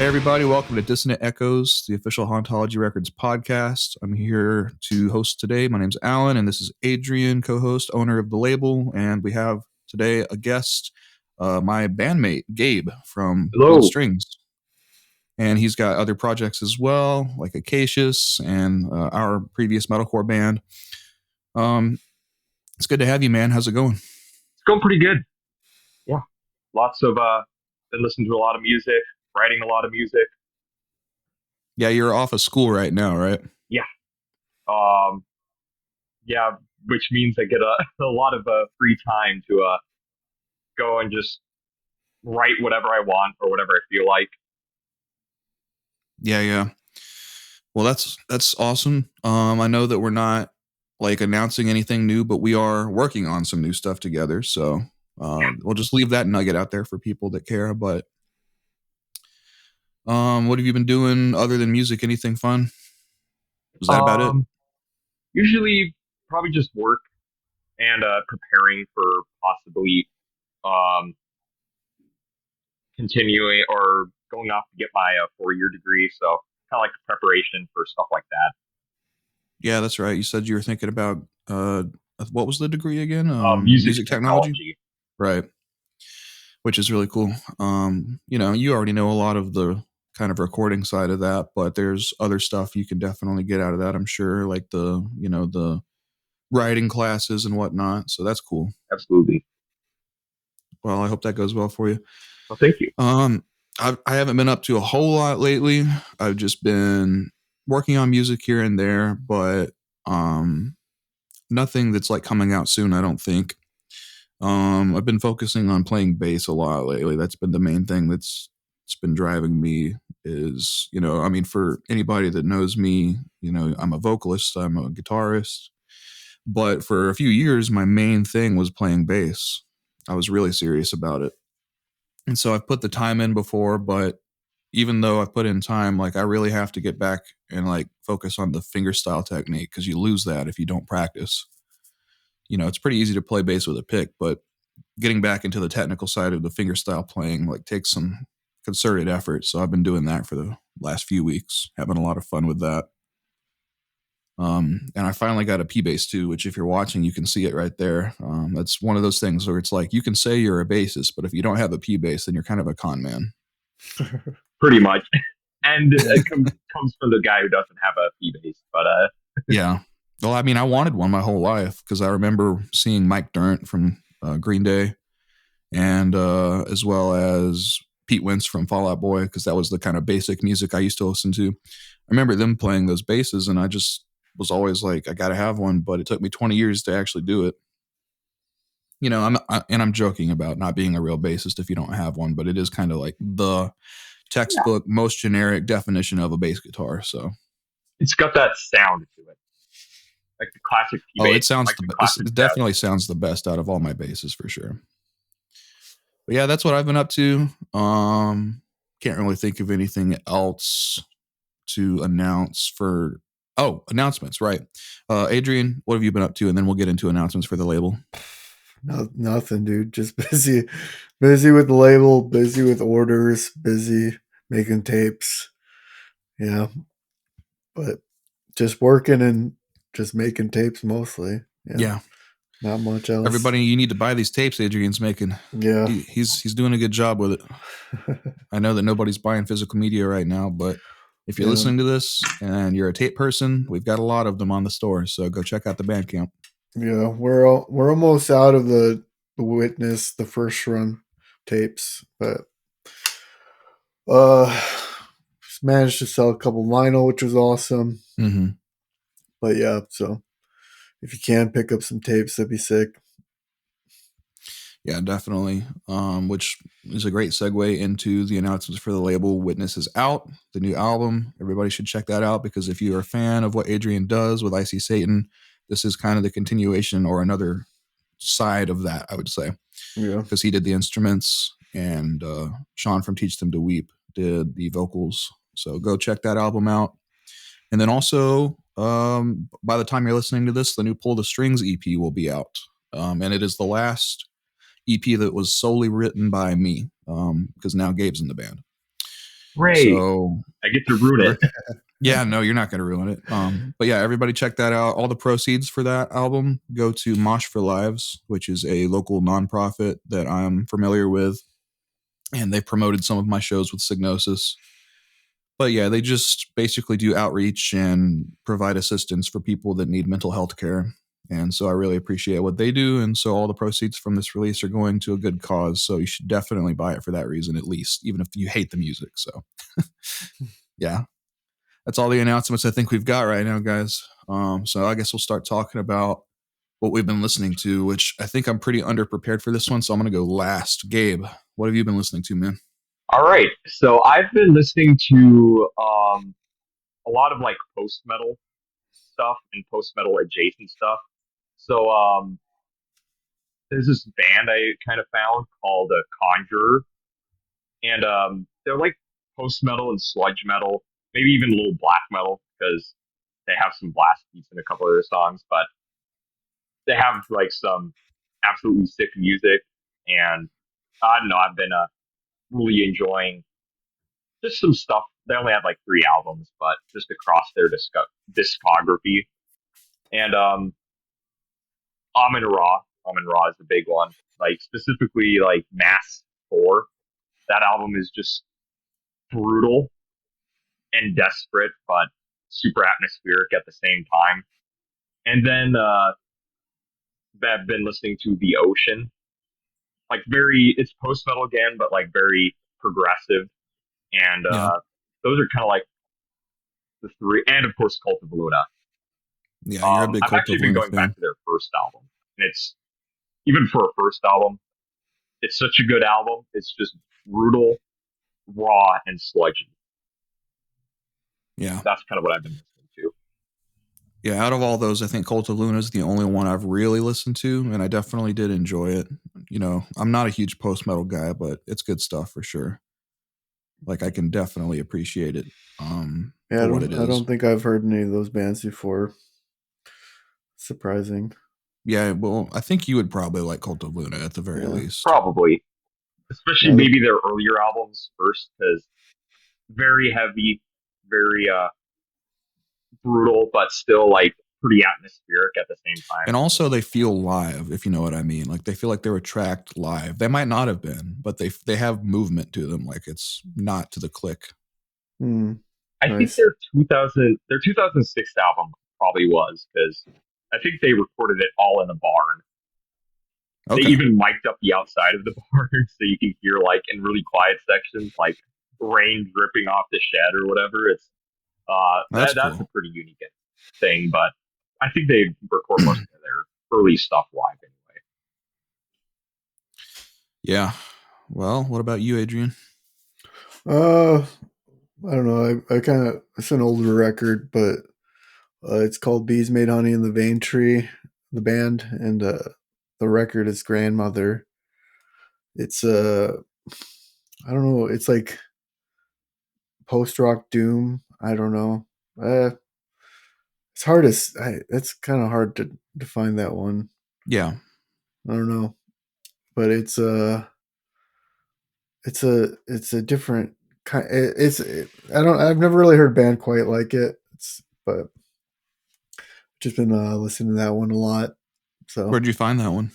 Hey everybody, welcome to Dissonant Echoes, the official Hauntology Records podcast. I'm here to host today. My name's Alan, and this is Adrian, co-host, owner of the label. And we have today a guest, my bandmate, Gabe from Pull the Hello. Strings. And he's got other projects as well, like Acacius and our previous metalcore band. It's good to have you, man. How's it going? It's going pretty good. Yeah. Lots of, been listening to a lot of music, writing a lot of music. Yeah, you're off of school right now, right? Yeah. Yeah, which means I get a lot of free time to go and just write whatever I want or whatever I feel like. Yeah. Well, that's awesome. I know that we're not like announcing anything new, but we are working on some new stuff together. So we'll just leave that nugget out there for people that care. But what have you been doing other than music? Anything fun? Was that about it? Usually probably just work and preparing for possibly continuing or going off to get my 4-year degree. So kind of like preparation for stuff like that. Yeah, that's right. You said you were thinking about what was the degree again? Music technology. Right. Which is really cool. You already know a lot of the kind of recording side of that, but there's other stuff you can definitely get out of that, I'm sure, like the writing classes and whatnot. So that's cool. Absolutely. Well, I hope that goes well for you. Well, thank you. I haven't been up to a whole lot lately. I've just been working on music here and there, but nothing that's like coming out soon, I don't think. I've been focusing on playing bass a lot lately. That's been the main thing that's been driving me is, for anybody that knows me, I'm a vocalist, I'm a guitarist, but for a few years, my main thing was playing bass. I was really serious about it. And so I've put the time in before, but even though I've put in time, like I really have to get back and like focus on the fingerstyle technique because you lose that if you don't practice. It's pretty easy to play bass with a pick, but getting back into the technical side of the fingerstyle playing like takes some concerted effort. So I've been doing that for the last few weeks, having a lot of fun with that. And I finally got a P bass too, which if you're watching, you can see it right there. That's one of those things where it's like, you can say you're a bassist, but if you don't have a P bass, then you're kind of a con man. Pretty much. And it comes from the guy who doesn't have a P bass, but yeah. Well, I mean, I wanted one my whole life because I remember seeing Mike Dirnt from Green Day and as well as Pete Wentz from Fall Out Boy, because that was the kind of basic music I used to listen to. I remember them playing those basses, and I just was always like, I got to have one, but it took me 20 years to actually do it. I'm joking about not being a real bassist if you don't have one, but it is kind of like the textbook, most generic definition of a bass guitar. So it's got that sound to it, like the classic P bass. Oh, it sounds it definitely sounds the best out of all my basses for sure. But yeah, that's what I've been up to. Can't really think of anything else to announce for. Oh, announcements, right? Adrian, what have you been up to? And then we'll get into announcements for the label. No, nothing, dude. Just busy with the label, busy with orders, busy making tapes. Yeah, but just working and just making tapes mostly. Yeah. Not much else. Everybody, you need to buy these tapes Adrian's making. Yeah. He's doing a good job with it. I know that nobody's buying physical media right now, but if you're listening to this and you're a tape person, we've got a lot of them on the store. So go check out the Bandcamp. Yeah, we're almost out of the Witness, the first run tapes, but managed to sell a couple vinyl, which was awesome. Mm-hmm. But yeah, so if you can pick up some tapes, that'd be sick. Yeah, definitely. Which is a great segue into the announcements for the label. Witness is out, the new album. Everybody should check that out because if you're a fan of what Adrian does with I See Satan, this is kind of the continuation or another side of that, I would say. Yeah. Because he did the instruments and Sean from Teach Them to Weep did the vocals. So go check that album out. And then also, by the time you're listening to this, the new Pull the Strings EP will be out. And it is the last EP that was solely written by me because now Gabe's in the band. Great. So I get to ruin it. yeah, no, you're not going to ruin it. But yeah, everybody check that out. All the proceeds for that album go to Mosh for Lives, which is a local nonprofit that I'm familiar with, and they promoted some of my shows with Signosis. But yeah, they just basically do outreach and provide assistance for people that need mental health care. And so I really appreciate what they do. And so all the proceeds from this release are going to a good cause. So you should definitely buy it for that reason, at least, even if you hate the music. So yeah, that's all the announcements I think we've got right now, guys. So I guess we'll start talking about what we've been listening to, which I think I'm pretty underprepared for this one. So I'm going to go last. Gabe, what have you been listening to, man? All right. So I've been listening to a lot of like post metal stuff and post metal adjacent stuff. So there's this band I kind of found called Conjurer, and they're like post metal and sludge metal, maybe even a little black metal because they have some blast beats in a couple of their songs, but they have like some absolutely sick music, and I don't know. I've been really enjoying just some stuff. They only have like 3 albums, but just across their discography. And Amin Ra, Amin Ra is the big one. Like specifically, like Mass 4. That album is just brutal and desperate, but super atmospheric at the same time. And then I've been listening to The Ocean, like it's post metal again, but like very progressive. And Yeah. those are kind of like the three, and of course Cult of Luna. Yeah, you're a big I've Cult actually of been Luna going back fan. to their first album, and it's even for a first album, it's such a good album. It's just brutal, raw, and sludgy. Yeah. That's kind of what I've been listening to. Yeah, out of all those, I think Cult of Luna is the only one I've really listened to, and I definitely did enjoy it. You know, I'm not a huge post metal guy, but it's good stuff for sure. Like I can definitely appreciate it Yeah, for what it I is. don't think I've heard any of those bands before. Surprising. Yeah, well, I think you would probably like Cult of Luna at the very Yeah. least. Probably, especially Yeah. maybe their earlier albums first, because very heavy, very brutal, but still like pretty atmospheric at the same time. And also they feel live, if you know what I mean. Like they feel like they were tracked live. They might not have been, but they have movement to them. Like it's not to the click. I think Nice. their 2006 album probably was because I think they recorded it all in a barn. They Okay. even mic'd up the outside of the barn so you can hear like in really quiet sections like rain dripping off the shed or whatever. It's That's that's a cool. pretty unique thing, but I think they record most of their early stuff live anyway. Yeah. Well, what about you, Adrian? Uh, I don't know. I kind of, it's an older record, but it's called Bees Made Honey in the Vein Tree, the band, and the record is Grandmother. It's I don't know. It's like post rock doom. I don't know. It's hard to. It's kind of hard to define that one. Yeah. I don't know, but it's a different kind. I don't. I've never really heard a band quite like it. But just been listening to that one a lot. So, Where'd you find that one?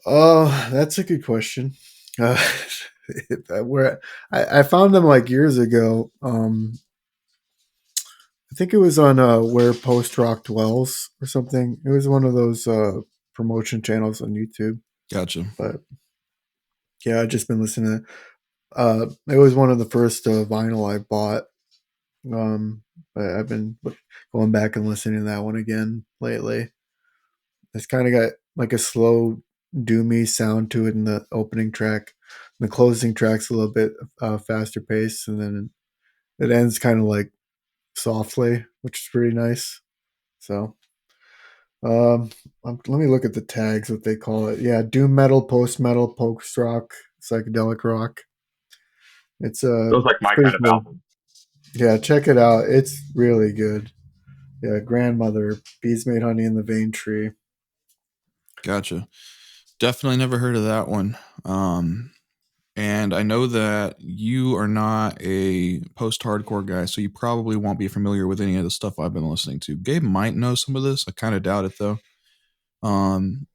oh, that's a good question. Uh, where I found them like years ago. I think it was on Where Post Rock Dwells or something. It was one of those promotion channels on YouTube. Gotcha. But yeah, I just been listening to. It was one of the first vinyl I bought. But I've been going back and listening to that one again lately. It's kind of got like a slow, doomy sound to it in the opening track. The closing track's a little bit faster pace, and then it ends kind of like softly, which is pretty nice. So, um, let me look at the tags, what they call it. Yeah, doom metal, post rock, psychedelic rock. Those like It's my pretty kind of cool. album. Yeah, check it out. It's really good. Yeah, Grandmother, Bees Made Honey in the Vein Tree. Gotcha. Definitely never heard of that one. And I know that you are not a post-hardcore guy, so you probably won't be familiar with any of the stuff I've been listening to. Gabe might know some of this. I kind of doubt it though. Um,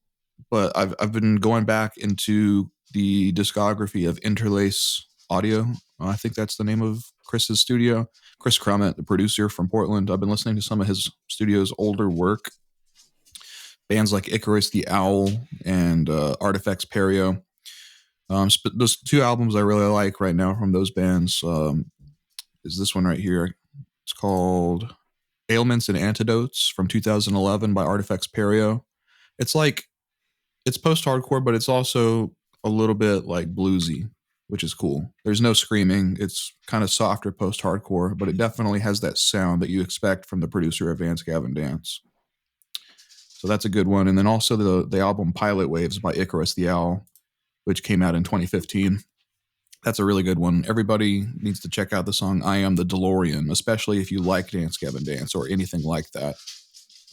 but I've been going back into the discography of Interlace Audio. I think that's the name of Chris's studio. Chris Crummett, the producer from Portland. I've been listening to some of his studio's older work. Bands like Icarus the Owl and Artifacts Perio. Those two albums I really like right now from those bands is this one right here. It's called Ailments and Antidotes from 2011 by Artifacts Perio. It's like it's post-hardcore, but it's also a little bit like bluesy, which is cool. There's no screaming. It's kind of softer post-hardcore, but it definitely has that sound that you expect from the producer of Vance Gavin Dance. So that's a good one. And then also the album Pilot Waves by Icarus the Owl, which came out in 2015. That's a really good one. Everybody needs to check out the song I Am the DeLorean, especially if you like Dance Gavin Dance or anything like that.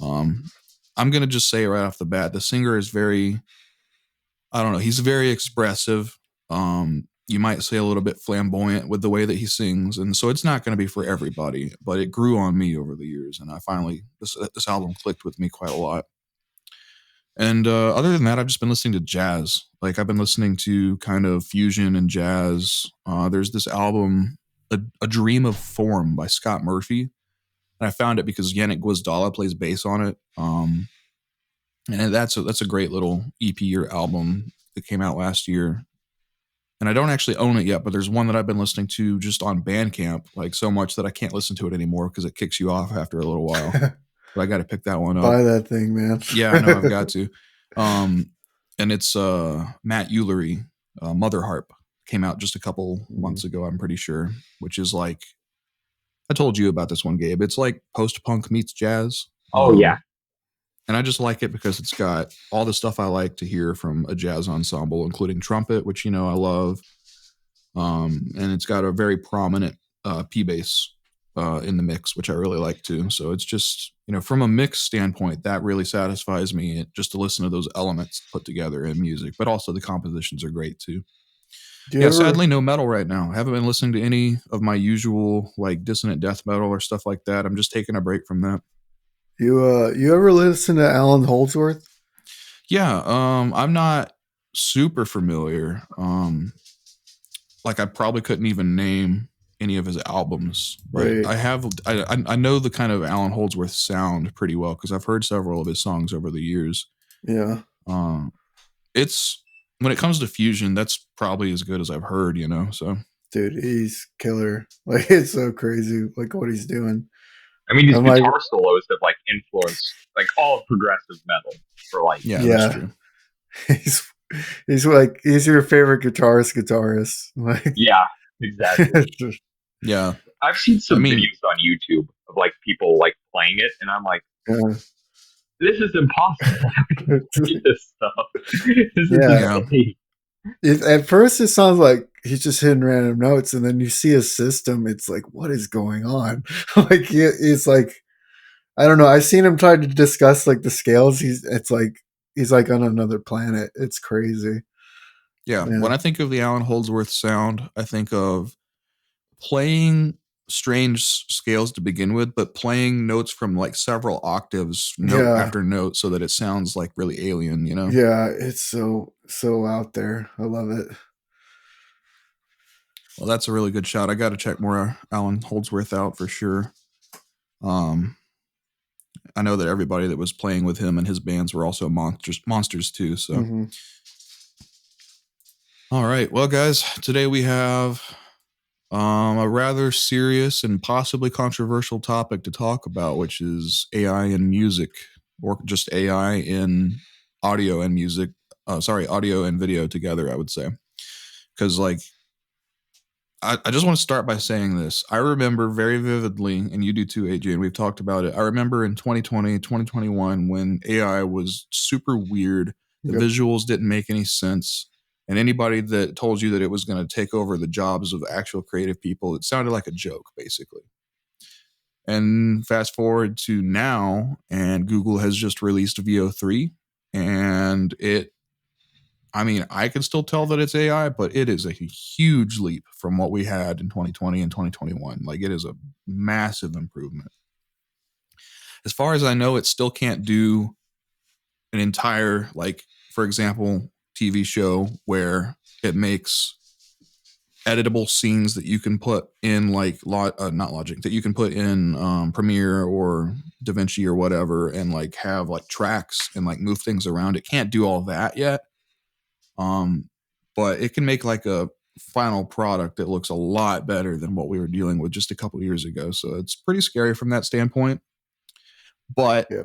I'm going to just say right off the bat, the singer is very, I don't know, he's very expressive. You might say a little bit flamboyant with the way that he sings. And so it's not going to be for everybody, but it grew on me over the years. And I finally, this album clicked with me quite a lot. And other than that, I've just been listening to jazz. Like I've been listening to kind of fusion and jazz. There's this album, a Dream of Form by Scott Murphy. And I found it because Yannick Gwizdala plays bass on it. And that's a great little EP or album that came out last year. And I don't actually own it yet, but there's one that I've been listening to just on Bandcamp, like so much that I can't listen to it anymore because it kicks you off after a little while. But I got to pick that one up. Buy that thing, man. Yeah, I know I've got to. And it's Matt Ulery, Mother Harp, came out just a couple months ago, I'm pretty sure, which is like, I told you about this one, Gabe. It's like post-punk meets jazz. Oh, yeah. And I just like it because it's got all the stuff I like to hear from a jazz ensemble, including trumpet, which, you know, I love. And it's got a very prominent P bass in the mix, which I really like too. So it's just, you know, from a mix standpoint, that really satisfies me just to listen to those elements put together in music, but also the compositions are great too. Sadly, no metal right now. I haven't been listening to any of my usual like dissonant death metal or stuff like that. I'm just taking a break from that. You ever listen to Alan Holdsworth? Yeah, I'm not super familiar. Like I probably couldn't even name any of his albums, but Right. I know the kind of Alan Holdsworth sound pretty well because I've heard several of his songs over the years. Yeah. It's when it comes to fusion, that's probably as good as I've heard, you know. So, dude, he's killer. Like it's so crazy, like what he's doing. I mean, his guitar solos have like influenced like all of progressive metal for like. Yeah, that's true. He's your favorite guitarist. Like, yeah, exactly. Yeah, I've seen some videos on YouTube of like people like playing it, and I'm like, this is impossible. This stuff. This is insane. At first, it sounds like he's just hitting random notes, and then you see his system. It's like, what is going on? Like it's like, I don't know. I've seen him try to discuss like the scales. He's like on another planet. It's crazy. Yeah. When I think of the Alan Holdsworth sound, I think of playing strange scales to begin with, but playing notes from like several octaves, note after note, so that it sounds like really alien, you know? Yeah, it's so out there. I love it. Well, that's a really good shot. I got to check more Alan Holdsworth out for sure. I know that everybody that was playing with him and his bands were also monsters too. So, All right, well, guys, today we have a rather serious and possibly controversial topic to talk about, which is AI in music, or just AI in audio and music. Audio and video together, I would say. Because, like, I just want to start by saying this. I remember very vividly, and you do too, AJ, and we've talked about it. I remember in 2020, 2021, when AI was super weird. The visuals didn't make any sense. And anybody that told you that it was going to take over the jobs of actual creative people, it sounded like a joke, basically. And fast forward to now, and Google has just released VO3, and it I mean, I can still tell that it's AI, but it is a huge leap from what we had in 2020 and 2021. Like, it is a massive improvement. As far as I know, it still can't do an entire, like, for example, TV show where it makes editable scenes that you can put in, like, not Logic, that you can put in Premiere or DaVinci or whatever, and like have like tracks and like move things around. It can't do all that yet. Um, but it can make like a final product that looks a lot better than what we were dealing with just a couple years ago. So it's pretty scary from that standpoint. But Yeah.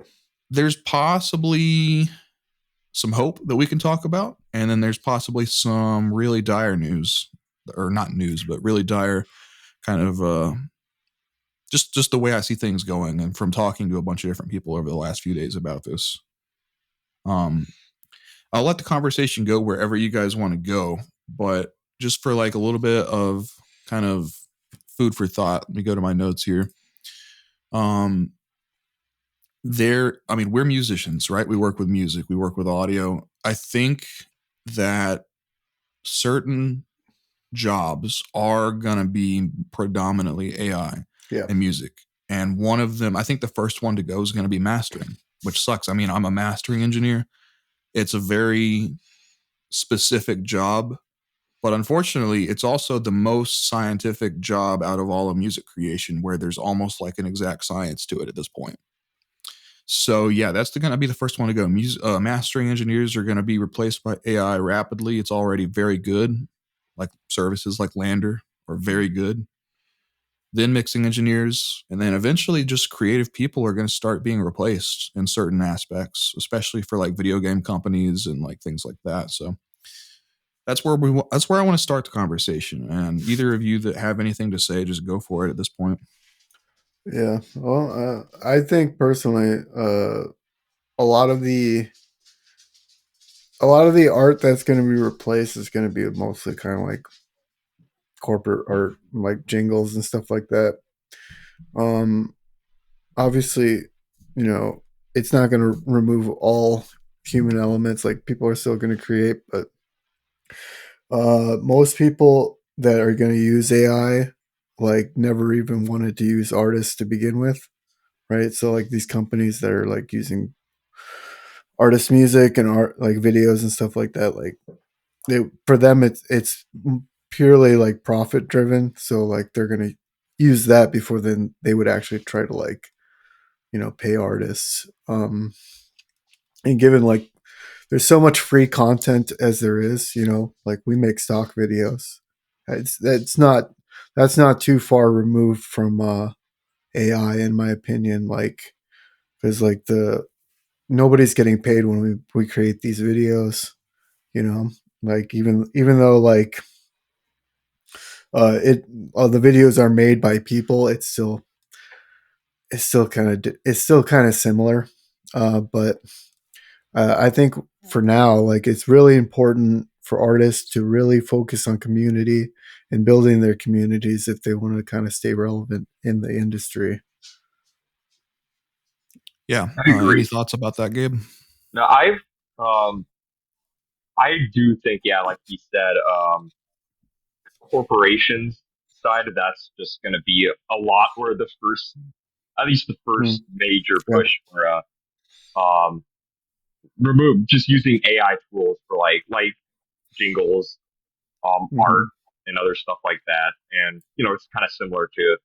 there's possibly some hope that we can talk about, and then there's possibly some really dire news, or not news, but really dire kind of just the way I see things going, and from talking to a bunch of different people over the last few days about this. Um, I'll let the conversation go wherever you guys want to go, but just for like a little bit of kind of food for thought, let me go to my notes here. Um, I mean, we're musicians, right? We work with music, we work with audio. I think that certain jobs are going to be predominantly AI Yeah. and music. And one of them, I think the first one to go is going to be mastering, which sucks. I mean, I'm a mastering engineer. It's a very specific job, but unfortunately, it's also the most scientific job out of all of music creation, where there's almost like an exact science to it at this point. So yeah, that's going to be the first one to go. Mastering engineers are going to be replaced by AI rapidly. It's already very good. Like services like Lander are very good. Then mixing engineers, and then eventually just creative people are going to start being replaced in certain aspects, especially for like video game companies and like things like that. So that's where I want to start the conversation. And either of you that have anything to say, just go for it at this point. Yeah. Well, I think personally, a lot of the a lot of the art that's going to be replaced is going to be mostly kind of like corporate art, like jingles and stuff like that. Um, Obviously, you know, it's not going to remove all human elements. Like people are still going to create, but most people that are going to use AI like never even wanted to use artists to begin with, right? So like these companies that are like using artist music and art like videos and stuff like that, like for them it's purely like profit driven. So like they're going to use that before then they would actually try to like, you know, pay artists. And given like there's so much free content as there is, you know, like we make stock videos. That's not too far removed from AI in my opinion. Like because like the nobody's getting paid when we create these videos, you know. Like even though like it the videos are made by people, it's still kind of similar. But I think for now, like it's really important for artists to really focus on community and building their communities if they want to kind of stay relevant in the industry. Yeah. I Any agree. thoughts about that, Gabe? Now, um, I do think, yeah, like you said, corporations side, that's just going to be a lot where the first, at least the Mm, first major yeah. push for um, remove just using AI tools for like jingles, art, Hmm. and other stuff like that. And it's kind of similar to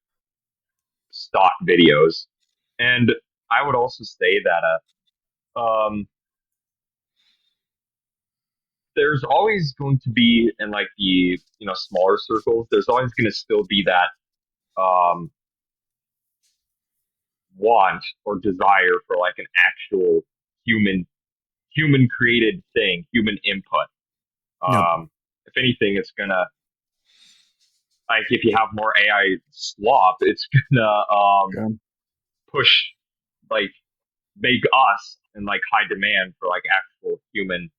stock videos. And I would also say that there's always going to be in like the smaller circles. There's always going to still be that um, want or desire for like an actual human created thing, human input. Yep. If anything, it's gonna like if you have more AI slop, it's gonna Yeah. push like make us in like high demand for like actual human,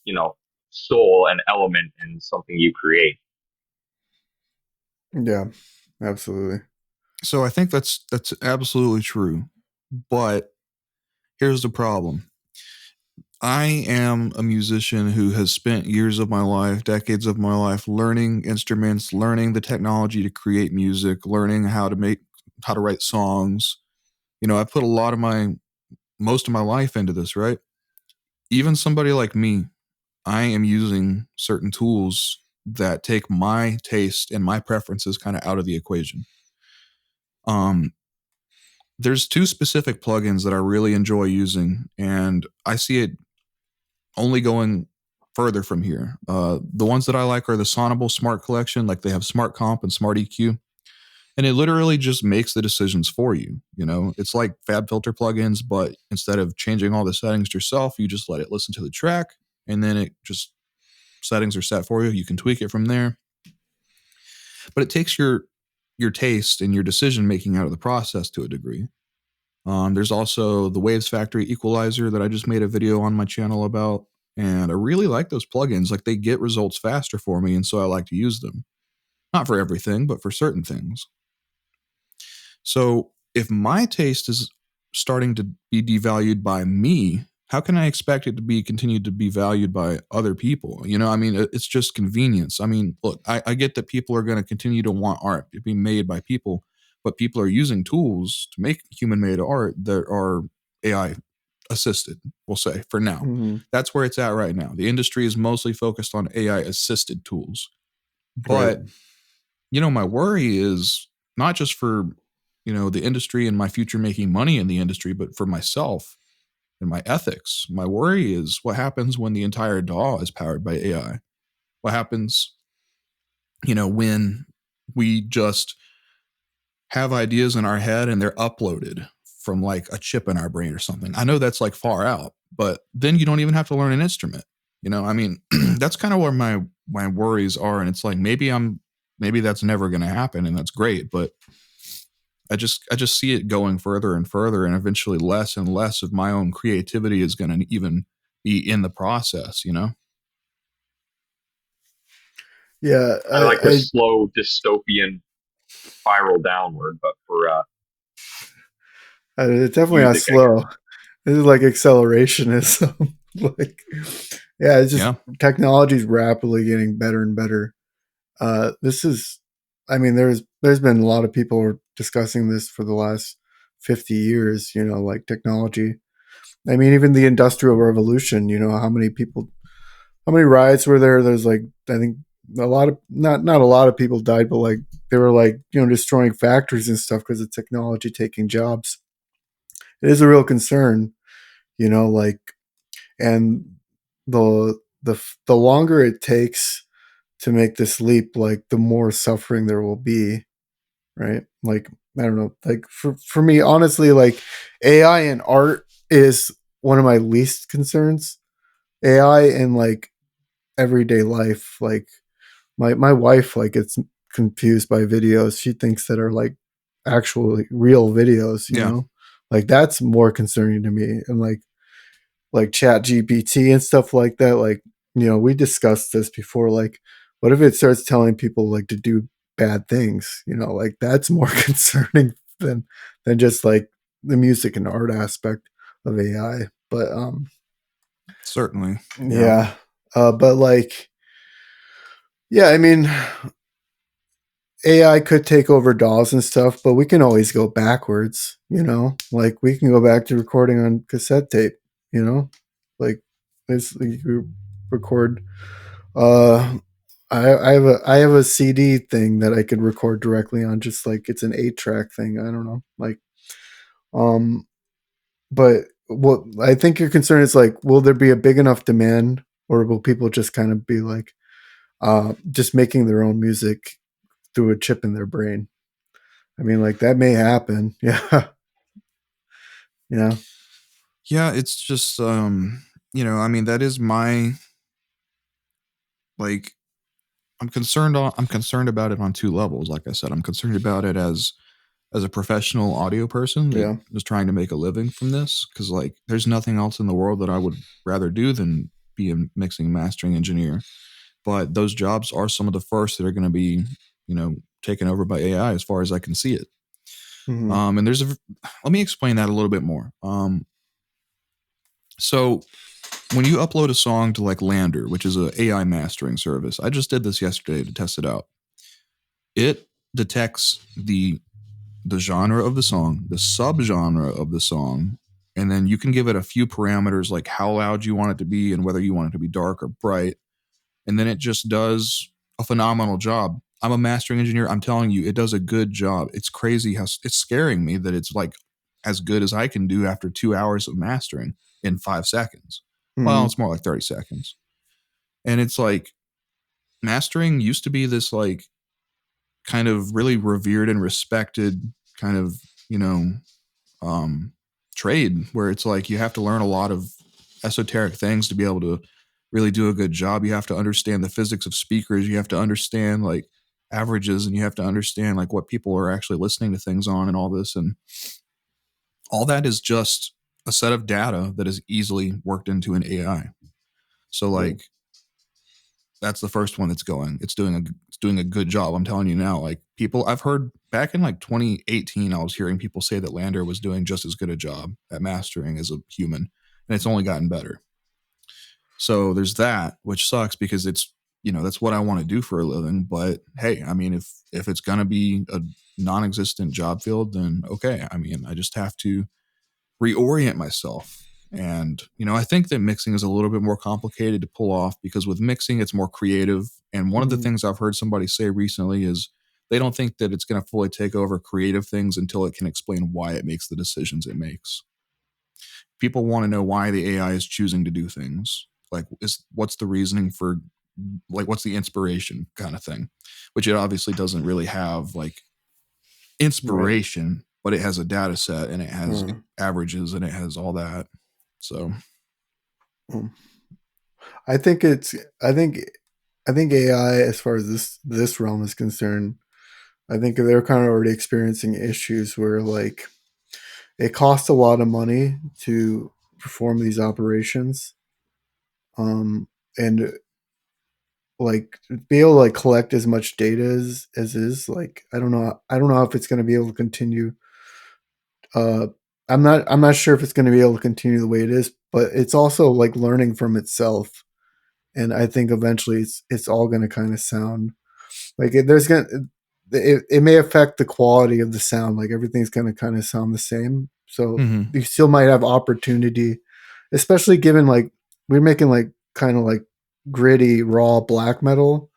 you know, soul and element in something you create. Yeah. Absolutely. So I think that's absolutely true. But here's the problem. I am a musician who has spent years of my life, decades of my life, learning instruments, learning the technology to create music, learning how to write songs. I put a lot of most of my life into this, right? Even somebody like me, I am using certain tools that take my taste and my preferences kind of out of the equation. Um, there's two specific plugins that I really enjoy using, and I see it only going further from here. The ones that I like are the Sonable Smart Collection, like they have Smart Comp and Smart EQ, and it literally just makes the decisions for you. It's like FabFilter plugins, but instead of changing all the settings yourself, you just let it listen to the track, and then it just settings are set for you. You can tweak it from there, but it takes your taste and your decision making out of the process to a degree. There's also the Waves Factory Equalizer that I just made a video on my channel about, and I really like those plugins. Like, they get results faster for me, and so I like to use them. Not for everything, but for certain things. So if my taste is starting to be devalued by me, how can I expect it to be continued to be valued by other people? It's just convenience. Look, I get that people are going to continue to want art to be made by people, but people are using tools to make human-made art that are AI assisted, we'll say, for now. Mm-hmm. That's where it's at right now. The industry is mostly focused on AI assisted tools. Right. But, my worry is not just for, the industry and my future making money in the industry, but for myself and my ethics. My worry is what happens when the entire DAW is powered by AI? What happens, when we just have ideas in our head and they're uploaded from like a chip in our brain or something? I know that's like far out, but then you don't even have to learn an instrument. That's kind of where my worries are. And it's like, maybe that's never going to happen, and that's great, but I just see it going further and further, and eventually less and less of my own creativity is going to even be in the process. Yeah, I like the slow dystopian spiral downward, but for it's definitely not music, I guess. slow. This is like accelerationism. Like, yeah, it's just Yeah. technology is rapidly getting better and better. This is, there's been a lot of people discussing this for the last 50 years. Like technology. Even the Industrial Revolution. How many riots were there? There's like, I think a lot of not a lot of people died, but like they were like destroying factories and stuff because of technology taking jobs. It is a real concern, like, and the longer it takes to make this leap, like the more suffering there will be, right? Like, I don't know, like for me, honestly, like AI and art is one of my least concerns. AI in like everyday life, like my wife like gets confused by videos she thinks that are like actually real videos, Yeah. like that's more concerning to me. And like chat GPT and stuff like that, like we discussed this before, like what if it starts telling people like to do bad things, like that's more concerning than just like the music and art aspect of AI. But Certainly. Yeah. yeah, but like, yeah, AI could take over DAWs and stuff, but we can always go backwards, like we can go back to recording on cassette tape, like it's like you record. uh I have a CD thing that I could record directly on, just like it's an 8-track thing. I don't know, like, um but what I think your concern is like, will there be a big enough demand, or will people just kind of be like just making their own music through a chip in their brain? Like that may happen. Yeah. Yeah. Yeah. It's just, that is my, like, I'm concerned about it on two levels. Like I said, I'm concerned about it as a professional audio person that Yeah. is trying to make a living from this, because like there's nothing else in the world that I would rather do than be a mixing and mastering engineer. But those jobs are some of the first that are going to be, taken over by AI, as far as I can see it. Mm-hmm. And let me explain that a little bit more. So when you upload a song to like Lander, which is a AI mastering service, I just did this yesterday to test it out. It detects the genre of the song, the subgenre of the song, and then you can give it a few parameters like how loud you want it to be and whether you want it to be dark or bright, and then it just does a phenomenal job. I'm a mastering engineer. I'm telling you, it does a good job. It's crazy how it's scaring me that it's like as good as I can do after 2 hours of mastering in 5 seconds. Well, Mm-hmm. it's more like 30 seconds. And it's like mastering used to be this like kind of really revered and respected kind of, you know, um, trade where it's like you have to learn a lot of esoteric things to be able to really do a good job. You have to understand the physics of speakers. You have to understand like averages, and you have to understand like what people are actually listening to things on and all this. And all that is just a set of data that is easily worked into an AI. So Yeah. like that's the first one that's going. It's doing a good job. I'm telling you now. Like people, I've heard back in like 2018, I was hearing people say that Lander was doing just as good a job at mastering as a human, and it's only gotten better. So there's that, which sucks because it's that's what I want to do for a living. But hey, I mean, if it's gonna be a non-existent job field, then okay. I mean, I just have to reorient myself. And, I think that mixing is a little bit more complicated to pull off because with mixing, it's more creative. And one of the Mm-hmm. things I've heard somebody say recently is they don't think that it's going to fully take over creative things until it can explain why it makes the decisions it makes. People want to know why the AI is choosing to do things. Like, what's the reasoning for, like, what's the inspiration kind of thing, which it obviously doesn't really have, like, Right. inspiration, but it has a data set and it has Mm. averages and it has all that. So Mm. I think it's. I think. I think AI, as far as this realm is concerned, I think they're kind of already experiencing issues where like it costs a lot of money to perform these operations, and like be able to like collect as much data as is like I don't know if it's going to be able to continue. uh I'm not sure if it's going to be able to continue the way it is, but it's also like learning from itself, and I think eventually it's all going to kind of sound like there's going to it may affect the quality of the sound, like everything's going to kind of sound the same, so mhm. you still might have opportunity, especially given like we're making like kind of like gritty raw black metal.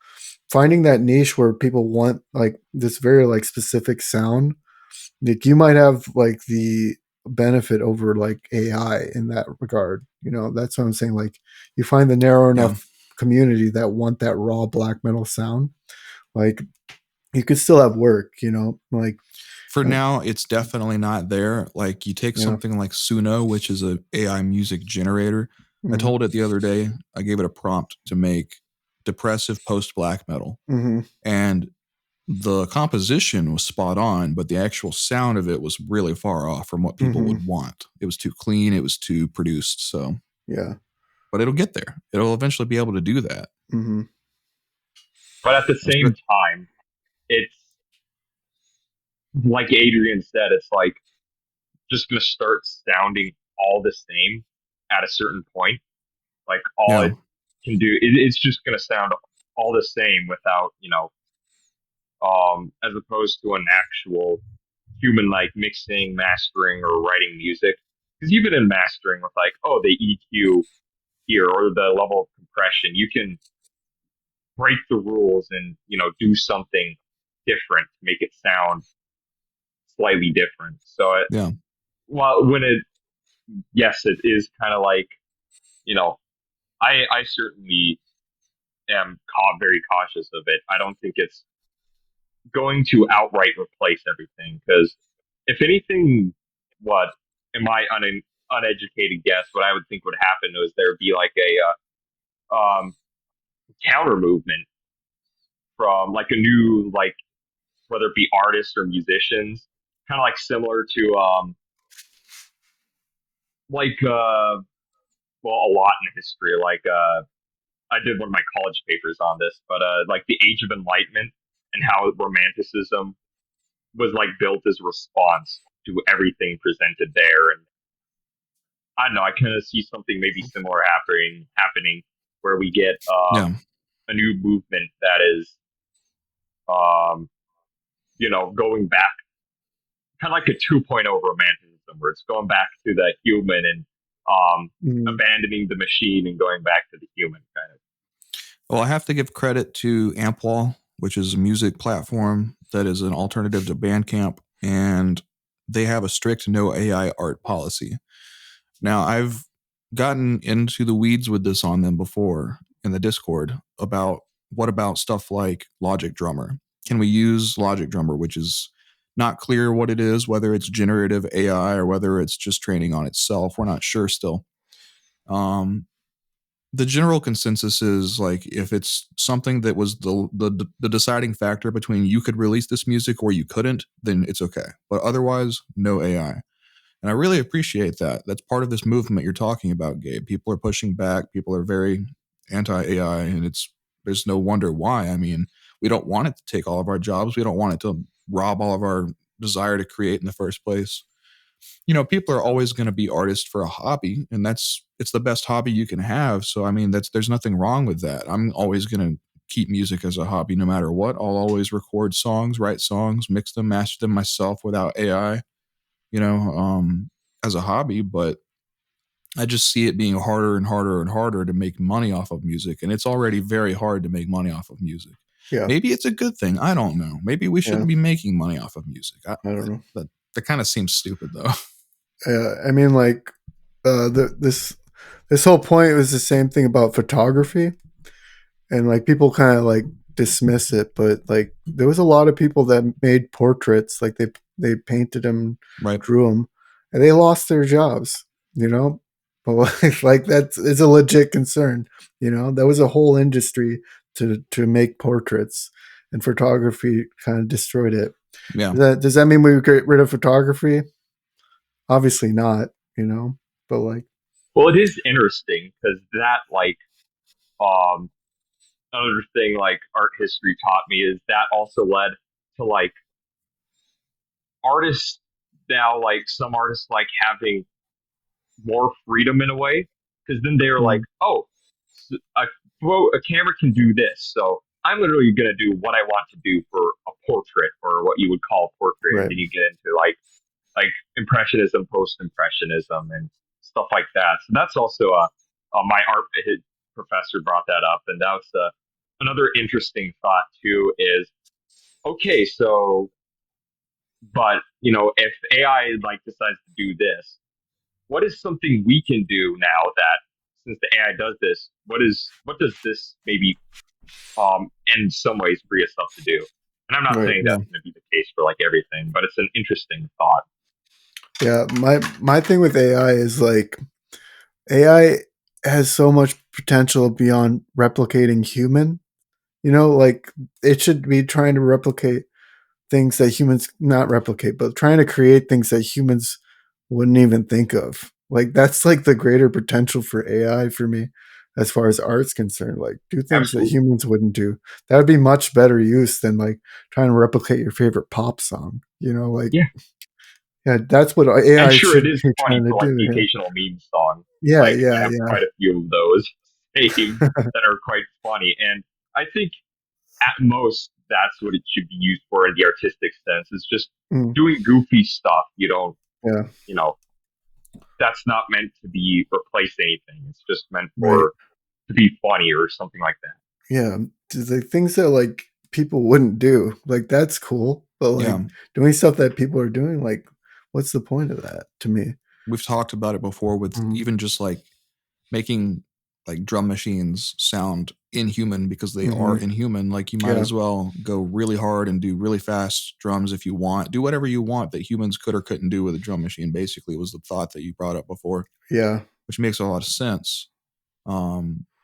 Finding that niche where people want like this very like specific sound, like you might have like the benefit over like AI in that regard. That's what I'm saying. Like you find the narrow Yeah. enough community that want that raw black metal sound, like you could still have work, like For uh, now, it's definitely not there. Like you take yeah. something like Suno, which is a AI music generator. I Mm-hmm. told it the other day, I gave it a prompt to make depressive post black metal. Mm-hmm. And the composition was spot on, but the actual sound of it was really far off from what people Mm-hmm. would want. It was too clean, it was too produced. So, Yeah. but it'll get there. It'll eventually be able to do that. Mm-hmm. But at the That's same time, it's like Adrian said, it's like just going to start sounding all the same at a certain point. Like all yeah. it can do, it's just going to sound all the same without, as opposed to an actual human like mixing, mastering, or writing music. Because even in mastering with like, oh, the EQ here or the level of compression, you can break the rules and do something different to make it sound slightly different. So Yeah. well, when it yes, it is kind of like you know I certainly am very cautious of it. I don't think it's going to outright replace everything because if anything, what in my uneducated guess, what I would think would happen is there would be like a counter movement from like a new like whether it be artists or musicians, kind of like similar to like well a lot in history like I did one of my college papers on this, but like the Age of Enlightenment and how Romanticism was like built as a response to everything presented there, and I don't know. I kind of see something maybe similar happening where we get Yeah. a new movement that is um, going back kind of like a 2.0 romanticism, where it's going back to the human and Mm, abandoning the machine and going back to the human kind of. Well, I have to give credit to Ampwall, which is a music platform that is an alternative to Bandcamp, and they have a strict no AI art policy. Now, I've gotten into the weeds with this on them before in the Discord about what about stuff like Logic Drummer? Can we use Logic Drummer, which is not clear what it is, whether it's generative AI or whether it's just training on itself. We're not sure still. Um, the general consensus is like if it's something that was the deciding factor between you could release this music or you couldn't, then it's okay. But otherwise, no AI. And I really appreciate that. That's part of this movement you're talking about, Gabe. People are pushing back. People are very anti AI, and there's no wonder why. I mean, we don't want it to take all of our jobs. We don't want it to rob all of our desire to create in the first place. People are always going to be artists for a hobby, and it's the best hobby you can have. So I mean, there's nothing wrong with that. I'm always going to keep music as a hobby no matter what. I'll always record songs, write songs, mix them, master them myself without AI, you know, um, as a hobby. But I just see it being harder and harder and harder to make money off of music, and it's already very hard to make money off of music. yeah, Maybe it's a good thing. I don't know. Maybe we yeah. shouldn't be making money off of music. I don't know. That kind of seems stupid, though. I mean, like, this whole point was the same thing about photography, and like people kind of like dismiss it, but like there was a lot of people that made portraits, like they painted them, Right? drew them, and they lost their jobs. You know, but like that's it's a legit concern. You know, that was a whole industry to make portraits, and photography kind of destroyed it. Yeah. Does that mean we get rid of photography? Obviously not, you know, but like, Well, it is interesting because that um another thing like art history taught me is that also led to artists now, some artists having more freedom in a way, because then they're like, mm, oh, a camera can do this, so I'm literally going to do what I want to do for a portrait, or what you would call a portrait, and right. then you get into like impressionism, post impressionism, and stuff like that. So that's also my art professor brought that up, and that was another interesting thought too. Is okay, so but if AI decides to do this, what is something we can do now that, since the AI does this, what does this maybe in some ways free us up to do? And I'm not Right. saying Yeah. that's going to be the case for everything, but it's an interesting thought. Yeah. My thing with AI is like AI has so much potential beyond replicating human. You know, like it should be trying to replicate things that humans not replicate, but trying to create things that humans wouldn't even think of. Like that's like the greater potential for AI for me as far as art's concerned. Like do things that Absolutely. humans wouldn't do. That would be much better use than like trying to replicate your favorite pop song. You know, like Yeah. yeah, that's what And AI sure, it should is be funny trying to for do. the Yeah. occasional meme song. Yeah, I yeah, have yeah. quite a few of those saved that are quite funny. And I think at most that's what it should be used for in the artistic sense, is just Mm, doing goofy stuff. You don't, yeah, you know, that's not meant to be replace anything. It's just meant right. for to be funny or something like that. Yeah. The things that like people wouldn't do. Like that's cool. But like Yeah. doing stuff that people are doing, like what's the point of that to me? We've talked about it before with Mm, even just like making like drum machines sound inhuman because they are mhm. inhuman. Like you might Yeah. as well go really hard and do really fast drums if you want. Do whatever you want that humans could or couldn't do with a drum machine, basically, was the thought that you brought up before, Yeah. which makes a lot of sense.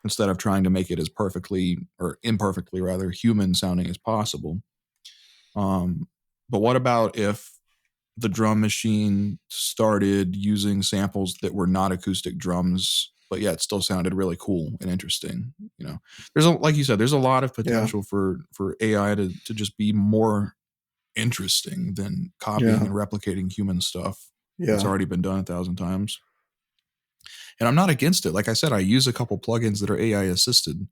Instead of trying to make it as perfectly or imperfectly rather human sounding as possible. Um, but what about if the drum machine started using samples that were not acoustic drums, but yet still sounded really cool and interesting? There's like you said, there's a lot of Yeah. potential for AI to just be more interesting than copying Yeah. and replicating human stuff that's Yeah. already been done 1,000 times. And I'm not against it. Like I said, I use a couple plugins that are AI assisted.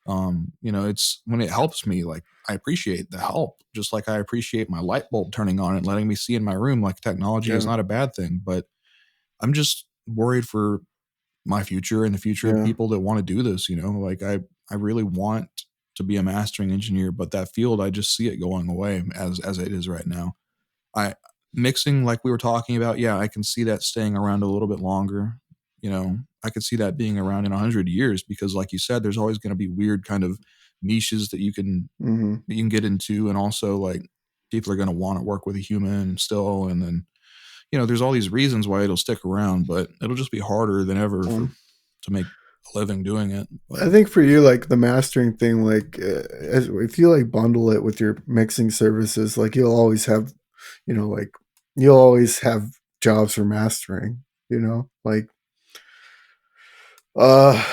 It's when it helps me, like I appreciate the help, just like I appreciate my light bulb turning on and letting me see in my room. Like technology is Yeah. not a bad thing, but I'm just worried for my future and the future of Yeah. people that want to do this. Like I really want to be a mastering engineer, but that field, I just see it going away as it is right now. I Mixing, like we were talking about, yeah, I can see that staying around a little bit longer. I could see that being around in 100 years because, like you said, there's always going to be weird kind of niches Hmm. that you can get into, and also like people are going to want to work with a human still, and then there's all these reasons why it'll stick around, but it'll just be harder than ever to make a living doing it. But I think for you, like the mastering thing, like if you like bundle it with your mixing services, like you'll always have, like you'll always have jobs for mastering. Like uh,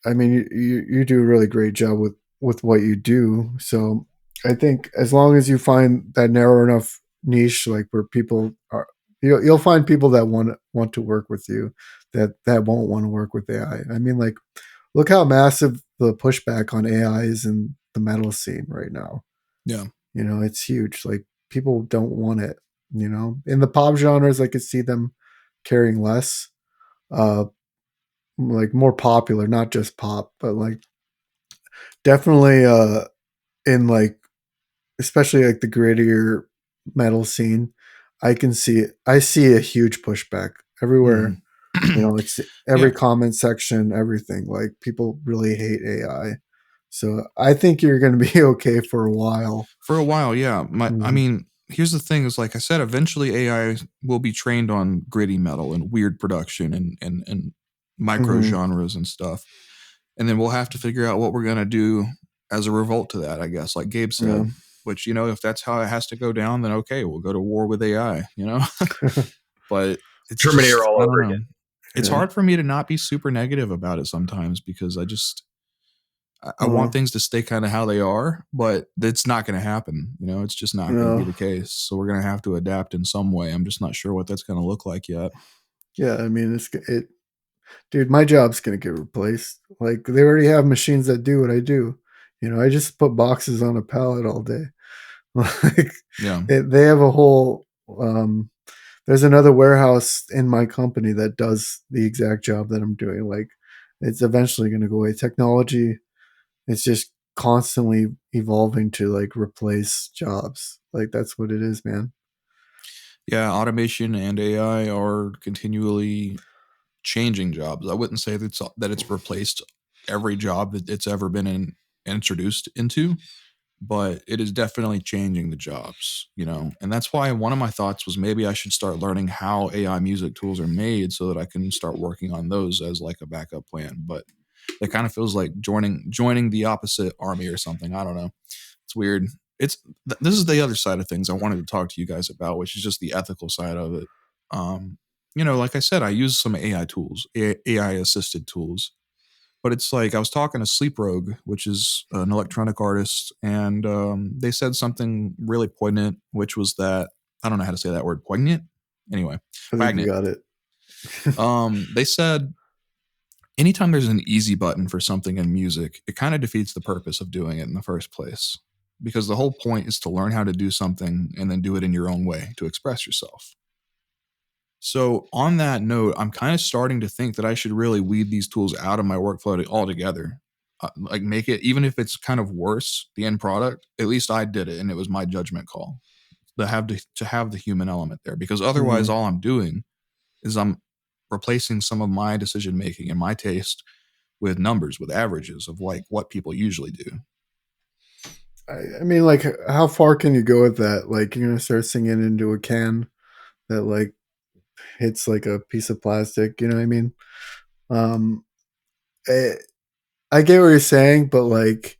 I mean, you do a really great job with what you do. So I think as long as you find that narrow enough niche, like where people are, you'll find people that want to work with you, that won't want to work with AI. I mean, like look how massive the pushback on AI is in the metal scene right now. yeah, It's huge. Like people don't want it. In the pop genres, I could see them caring less. Uh, like more popular, not just pop, but like definitely in like especially like the grittier metal scene, I see a huge pushback everywhere. mhm. It's every Yeah, comment section, everything. Like people really hate AI. So I think you're going to be okay for a while. for a while, yeah. I Mhm. mean, here's the thing: is like I said, eventually AI will be trained on gritty metal and weird production and micro Mhm. genres and stuff, and then we'll have to figure out what we're gonna do as a revolt to that. I guess, like Gabe Yeah. said, which if that's how it has to go down, then okay, we'll go to war with AI. But it's Terminator just all I don't over know. again. It's Yeah. hard for me to not be super negative about it sometimes because I want Uh, things to stay kind of how they are, but it's not going to happen. It's just not going to be no. the case. So we're going to have to adapt in some way. I'm just not sure what that's going to look like yet. Yeah, I mean dude, my job's going to get replaced. Like they already have machines that do what I do. I just put boxes on a pallet all day. Like Yeah. they have a whole there's another warehouse in my company that does the exact job that I'm doing. Like it's eventually going to go away. Technology, it's just constantly evolving to like replace jobs. Like that's what it is, man. Yeah. Automation and AI are continually changing jobs. I wouldn't say that it's replaced every job that it's ever been introduced into, but it is definitely changing the jobs. And that's why one of my thoughts was maybe I should start learning how AI music tools are made so that I can start working on those as like a backup plan. But it kind of feels like joining the opposite army or something. I don't know. It's weird. This is the other side of things I wanted to talk to you guys about, which is just the ethical side of it. Um, like I said, I use some AI tools, AI assisted tools, but it's like I was talking to Sleep Rogue, which is an electronic artist, and they said something really poignant, which was that I don't know how to say that word, poignant. Anyway, I think you poignant. got it. They said anytime there's an easy button for something in music, it kind of defeats the purpose of doing it in the first place, because the whole point is to learn how to do something and then do it in your own way to express yourself. So, on that note, I'm kind of starting to think that I should really weed these tools out of my workflow altogether. Like, make it, even if it's kind of worse, the end product, at least I did it and it was my judgment call to have the human element there. Because otherwise, Mhm. all I'm doing is I'm replacing some of my decision making and my taste with numbers, with averages of like what people usually do. I mean, like, how far can you go with that? Like, you're gonna start singing into a can that like hits like a piece of plastic. You know what I mean? Um, I, I get what you're saying, but like,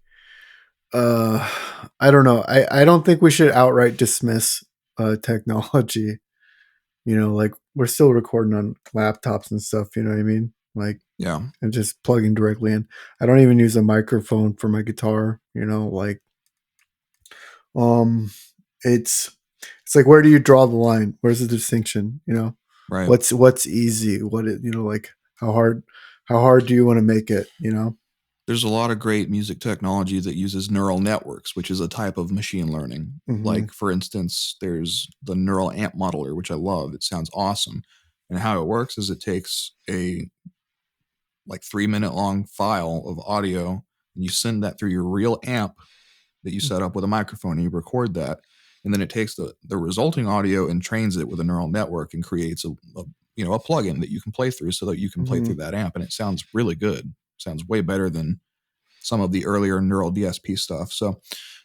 uh, I don't know. I don't think we should outright dismiss technology. Like we're still recording on laptops and stuff. You know what I mean? Like, Yeah, and just plugging directly in. I don't even use a microphone for my guitar. Like, um, it's like where do you draw the line? Where's the distinction? right. What's easy? Like How hard do you want to make it, you know? There's a lot of great music technology that uses neural networks, which is a type of machine learning. Mhm. Like, for instance, there's the neural amp modeler, which I love. It sounds awesome. And how it works is it takes a like 3 minute long file of audio and you send that through your real amp that you set up with a microphone and you record that. And then it takes the resulting audio and trains it with a neural network and creates a plugin that you can play through so that you can play through Mhm. that amp. And it sounds really good. Sounds way better than some of the earlier neural DSP stuff. So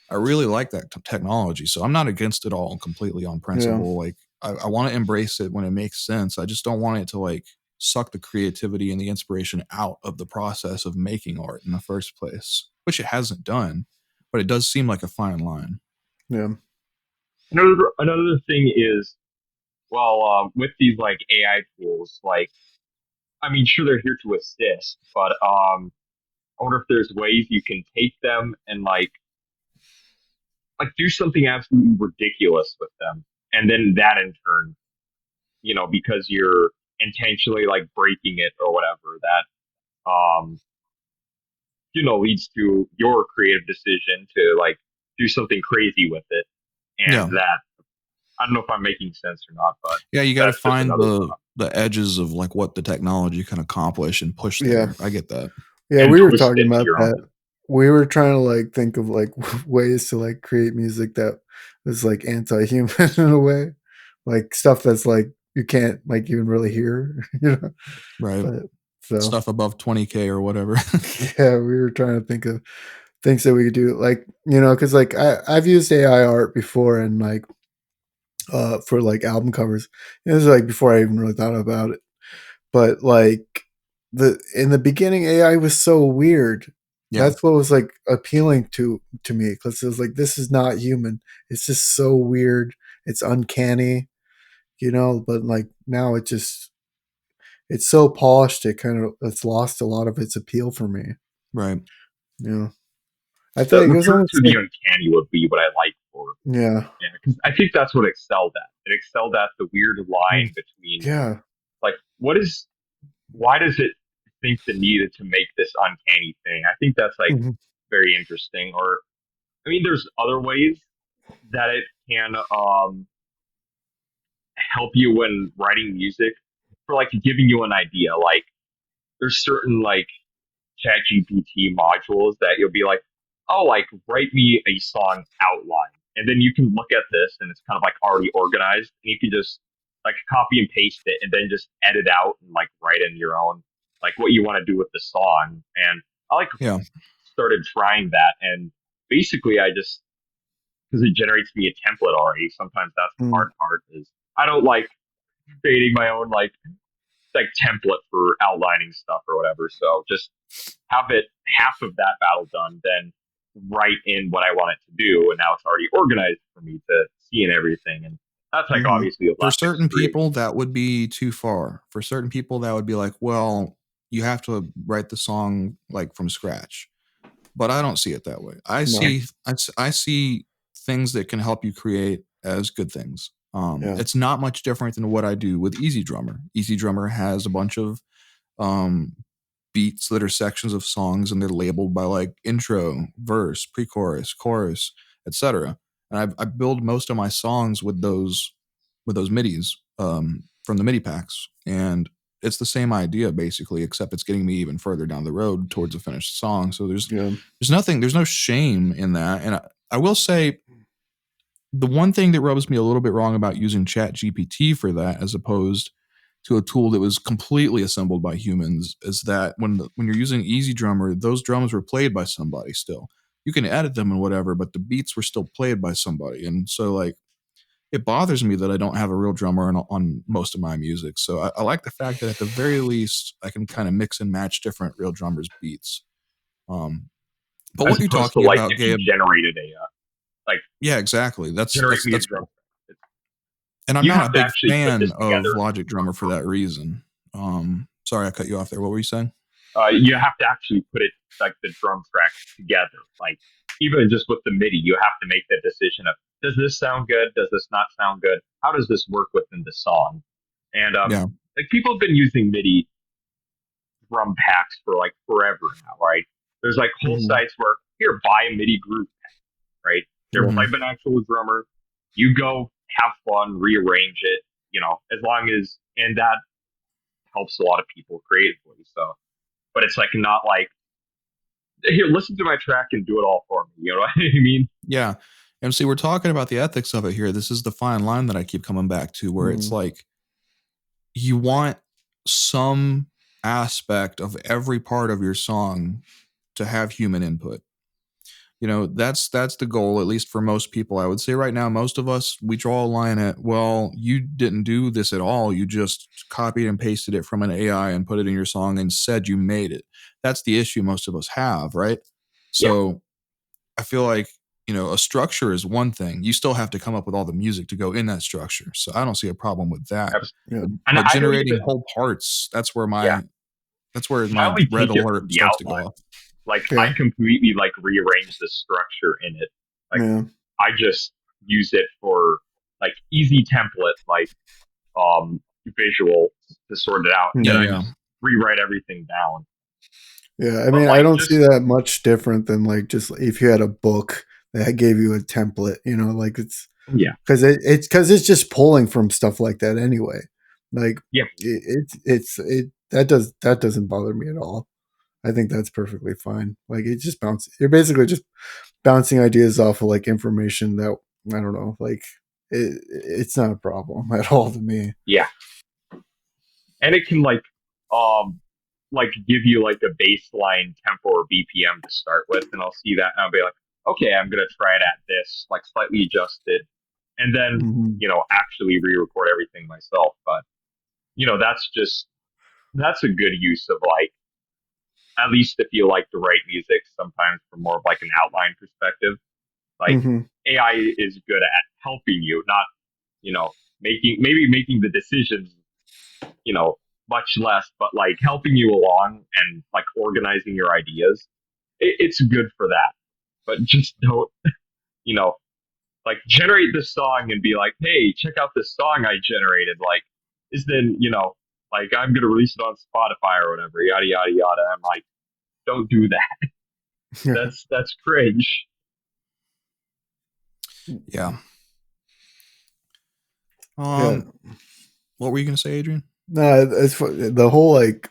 I really like that technology. So I'm not against it all completely on Yeah. principle. Like I want to embrace it when it makes sense. I just don't want it to like suck the creativity and the inspiration out of the process of making art in the first place, which it hasn't done, but it does seem like a fine line. Yeah. Another thing is, well, with these like AI tools, like, I mean, sure they're here to assist, but I wonder if there's ways you can take them and like do something absolutely ridiculous with them, and then that in turn, because you're intentionally like breaking it or whatever, that leads to your creative decision to like do something crazy with it, and Yeah. that I don't know if I'm making sense or not, but Yeah. You got to that's just find another the edges of like what the technology can accomplish and push Yeah. there. I get that. Yeah, and we were twist talking it to about your own. that. We were trying to like think of like ways to like create music that was like anti-human in a way, like stuff that's like you can't like even really hear, you know. Right. But so Stuff above 20K or whatever. yeah, we were trying to think of things that we could do, like because like I've used AI art before and like for like album covers. This is like before I even really thought about it, but like the in the beginning AI was so weird. Yeah. That's what was like appealing to me, because it was like, this is not human. It's just so weird. It's uncanny, but like now it's so polished, it's lost a lot of its appeal for me. Right. Yeah. I The, think it the was push almost to the like, uncanny would be what I like for. yeah. Yeah, because I think that's what excelled at. It excelled at the weird Mm. line between Yeah. like why does it think the need to make this uncanny thing? I think that's like Mhm. very interesting. Or I mean, there's other ways that it can help you when writing music for like giving you an idea. Like there's certain like chat GPT modules that you'll be like, oh, like write me a song outline. And then you can look at this and it's kind of like already organized. And you can just like copy and paste it and then just edit out and like write in your own, like what you want to do with the song. And I like Yeah. started trying that. And basically, I just, because it generates me a template already. Sometimes that's the Mm. hard part is I don't like creating my own like template for outlining stuff or whatever. So just have it half of that battle done, then write in what I want it to do, and now it's already organized for me to see and everything. And that's like Mhm. obviously a For less certain extreme. people, that would be too far. For certain people, that would be like, well, you have to write the song like from scratch. But I don't see it that way. No. I see things that can help you create as good things. Yeah. It's not much different than what I do with Easy Drummer. Easy Drummer has a bunch of um, beats that are sections of songs, and they're labeled by like intro, verse, pre-chorus, chorus, etc. And I build most of my songs with those midis from the MIDI packs, and it's the same idea basically, except it's getting me even further down the road towards a finished song. So Yeah. there's no shame in that. And I will say the one thing that rubs me a little bit wrong about using Chat GPT for that, as opposed to a tool that was completely assembled by humans, is that when you're using Easy Drummer, those drums were played by somebody still. You can edit them and whatever, but the beats were still played by somebody. And so like it bothers me that I don't have a real drummer on most of my music. So I like the fact that at the very least I can kind of mix and match different real drummers' beats. Um, but As what you're opposed to talking like about, if you Gabe, generated like yeah, exactly. generate me a drum. And I'm You not a have to big actually put fan this of together. Logic Drummer for that reason. Sorry, I cut you off there. What were you saying? You have to actually put it like the drum track together. Like even just with the MIDI, you have to make the decision of does this sound good? Does this not sound good? How does this work within the song? And Yeah, like people have been using MIDI drum packs for like forever now, right? There's like whole sites where here buy a MIDI group pack, right? Here, type an actual drummer. You go have fun, rearrange it, as long as, and that helps a lot of people creatively. So, but it's like not like, here, listen to my track and do it all for me. You know what I mean? Yeah. And see, we're talking about the ethics of it here. This is the fine line that I keep coming back to, where it's like you want some aspect of every part of your song to have human input. That's the goal, at least for most people. I would say right now, most of us, we draw a line at, well, you didn't do this at all. You just copied and pasted it from an AI and put it in your song and said you made it. That's the issue most of us have, right? So I feel like, a structure is one thing. You still have to come up with all the music to go in that structure. So I don't see a problem with that. But generating whole parts, that's where my red alert starts to go off. Like I completely like rearrange the structure in it. Like I just use it for like easy template, like visual to sort it out. And then I just rewrite everything down. Yeah, I mean, I don't see that much different than like just if you had a book that gave you a template, like it's because it's just pulling from stuff like that anyway. Like that doesn't bother me at all. I think that's perfectly fine. Like it just bounces. You're basically just bouncing ideas off of like information that I don't know. Like it's not a problem at all to me. Yeah, and it can like give you like a baseline tempo or BPM to start with, and I'll see that and I'll be like, okay, I'm gonna try it at this, like slightly adjusted, and then actually re-record everything myself. But that's a good use of like, at least if you like to write music, sometimes from more of like an outline perspective. Like AI is good at helping you, not making the decisions, much less, but like helping you along and like organizing your ideas. It's good for that, but just don't like generate this song and be like, hey, check out this song I generated. Like, is then like I'm gonna release it on Spotify or whatever, yada yada yada. I'm like, don't do that. That's cringe. Yeah. What were you gonna say, Adrian? No, it's the whole like.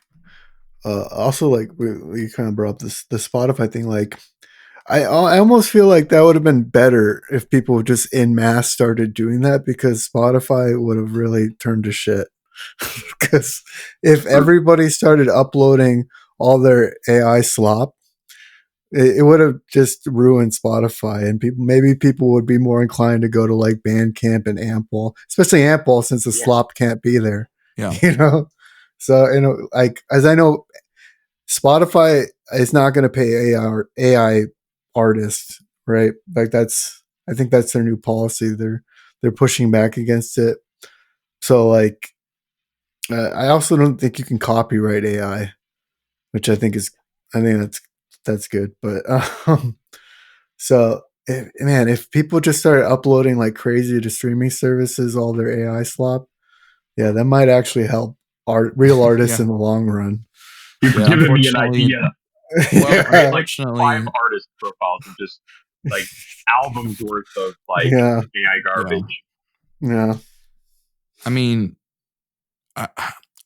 Also, like we kind of brought up the Spotify thing. Like, I almost feel like that would have been better if people just in mass started doing that, because Spotify would have really turned to shit. Because if everybody started uploading all their AI slop, it would have just ruined Spotify, and people would be more inclined to go to like Bandcamp and Ample, especially Ample, since the slop can't be there. Yeah, So like as I know, Spotify is not going to pay AI artists, right? Like I think that's their new policy. They're pushing back against it. So like, I also don't think you can copyright AI, which I think that's good. But so if people just started uploading like crazy to streaming services all their AI slop, that might actually help real artists in the long run. You've given me an idea. Well, like 5 artist profiles and just like albums worth of like AI garbage. Yeah. I mean, I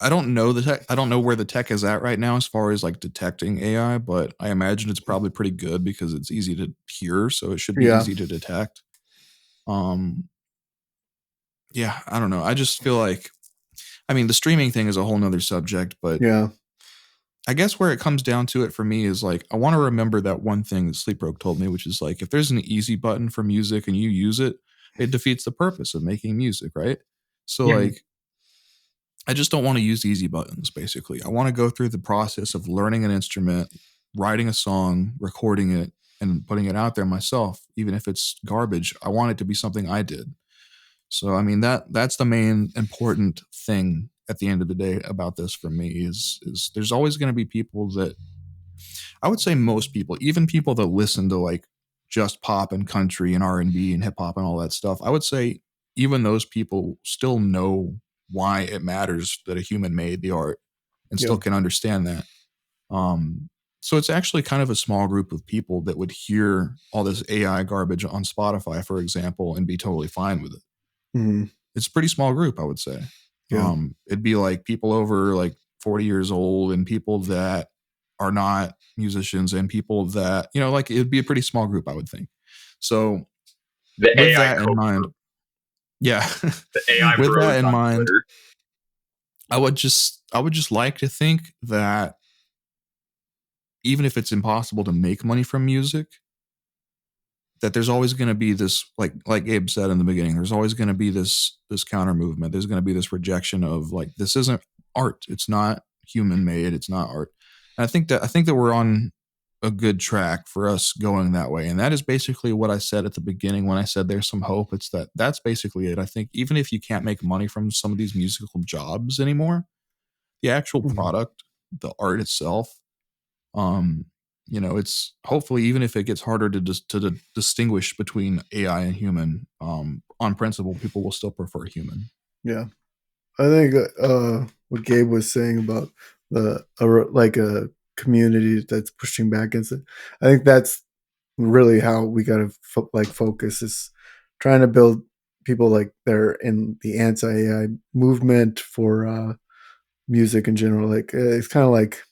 don't know the tech. I don't know where the tech is at right now as far as like detecting AI, but I imagine it's probably pretty good because it's easy to hear, so it should be easy to detect. Yeah, I don't know. I just feel like, I mean, the streaming thing is a whole nother subject, but I guess where it comes down to it for me is like, I want to remember that one thing that Sleep Broke told me, which is like, if there's an easy button for music and you use it, it defeats the purpose of making music, right? So like, I just don't want to use easy buttons, basically. I want to go through the process of learning an instrument, writing a song, recording it, and putting it out there myself. Even if it's garbage, I want it to be something I did. So, I mean, that's the main important thing at the end of the day about this for me is there's always going to be people that, I would say most people, even people that listen to like just pop and country and R&B and hip hop and all that stuff, I would say even those people still know why it matters that a human made the art and still can understand that. So it's actually kind of a small group of people that would hear all this AI garbage on Spotify, for example, and be totally fine with it. Mm-hmm. It's a pretty small group, I would say. Yeah. It'd be like people over like 40 years old and people that are not musicians and people that, like it'd be a pretty small group, I would think. So The with AI that in mind, culture, yeah, the AI with bros that in on mind, Twitter. I would just like to think that even if it's impossible to make money from music, that there's always going to be this, like Gabe said in the beginning, there's always going to be this counter movement. There's going to be this rejection of like, this isn't art. It's not human made. It's not art. And I think that we're on a good track for us going that way. And that is basically what I said at the beginning when I said there's some hope. It's that's basically it. I think even if you can't make money from some of these musical jobs anymore, the actual Mm-hmm. product, the art itself, um, it's hopefully, even if it gets harder to distinguish between AI and human, on principle, people will still prefer human. Yeah. I think what Gabe was saying about like a community that's pushing back against it. I think that's really how we got to focus is trying to build people like they're in the anti-AI movement for music in general. Like it's kind of like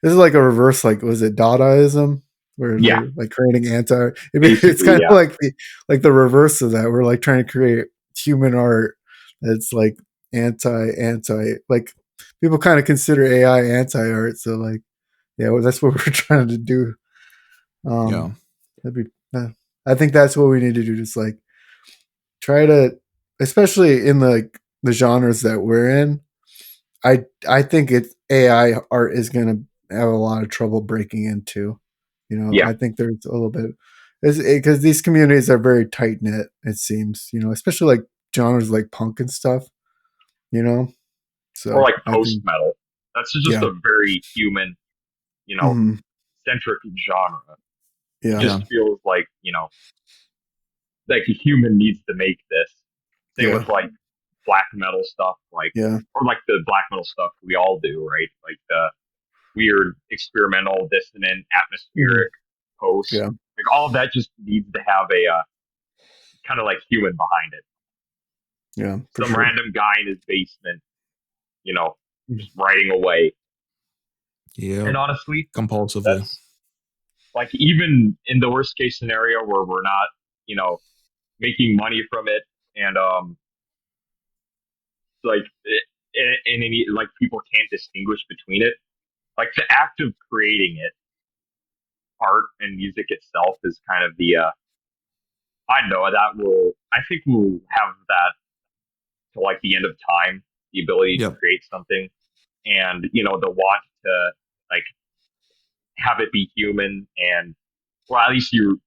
this is like a reverse, like was it Dadaism, where Yeah, they're like creating anti. It's basically, kind of yeah. like the reverse of that. We're like trying to create human art that's like anti. Like people kind of consider AI anti art. So like, yeah, well, that's what we're trying to do. Yeah. That'd be. I think that's what we need to do. Just like try to, especially in the genres that we're in. I think it's AI art is going to have a lot of trouble breaking into. Yeah. I think there's a little bit because these communities are very tight knit. It seems, especially like genres like punk and stuff. You know, Or so like I post think metal. That's just yeah, a very human, you know, hmm centric genre. It yeah, Yeah. just feels like a human needs to make this. Same yeah, with like black metal stuff, yeah, or like the black metal stuff we all do, right? Like the weird experimental, dissonant, hmm atmospheric, post. yeah, Like all of that just needs to have a kind of like human behind it. yeah, for Some sure. random guy in his basement, you know, Mhm. just writing away. Yeah. And honestly, Compulsively. that's like even in the worst case scenario where we're not, you know, making money from it and like and any like people can't distinguish between it. Like the act of creating it, art and music itself is kind of the I know that will I think we'll have that to like the end of time, the ability to Yep. create something and the want to like have it be human and well at least you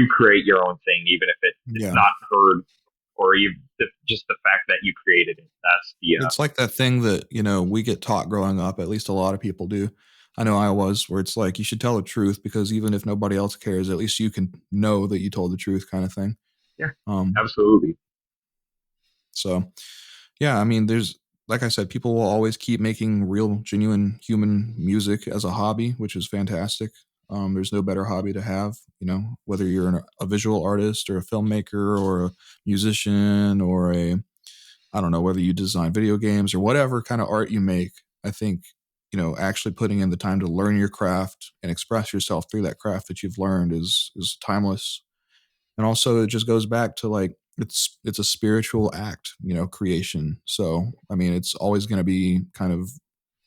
create your own thing even if it's Yeah. not heard or even just the fact that you created it. That's the It's like that thing that, we get taught growing up, at least a lot of people do. I know I was, where it's like you should tell the truth because even if nobody else cares, at least you can know that you told the truth kind of thing. yeah, Um, absolutely. so yeah, I mean, there's, like I said, people will always keep making real, genuine human music as a hobby, which is fantastic. There's no better hobby to have, whether you're a visual artist or a filmmaker or a musician or I don't know, whether you design video games or whatever kind of art you make. I think, actually putting in the time to learn your craft and express yourself through that craft that you've learned is timeless. And also it just goes back to like it's a spiritual act, creation. So I mean it's always going to be kind of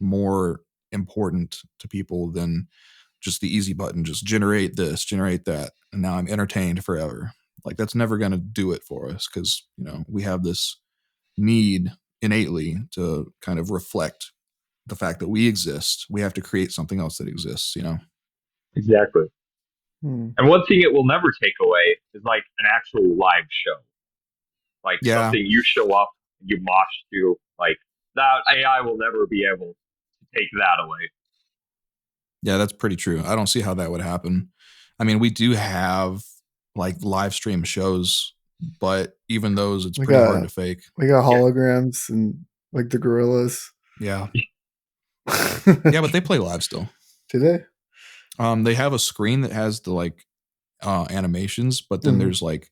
more important to people than just the easy button, just generate this, generate that, and now I'm entertained forever. Like that's never going to do it for us because we have this need innately to kind of reflect the fact that we exist. We have to create something else that exists. Exactly. Hmm. And one thing it will never take away is like an actual live show, like Yeah. something you show up and you mosh to, like that AI will never be able to take that away. Yeah, that's pretty true. I don't see how that would happen. I mean, we do have like live stream shows, but even those, it's We pretty hard got to fake. we got Yeah, holograms and like the gorillas. Yeah. Yeah, but they play live still. Do they? They have a screen that has the like animations, but then there's like,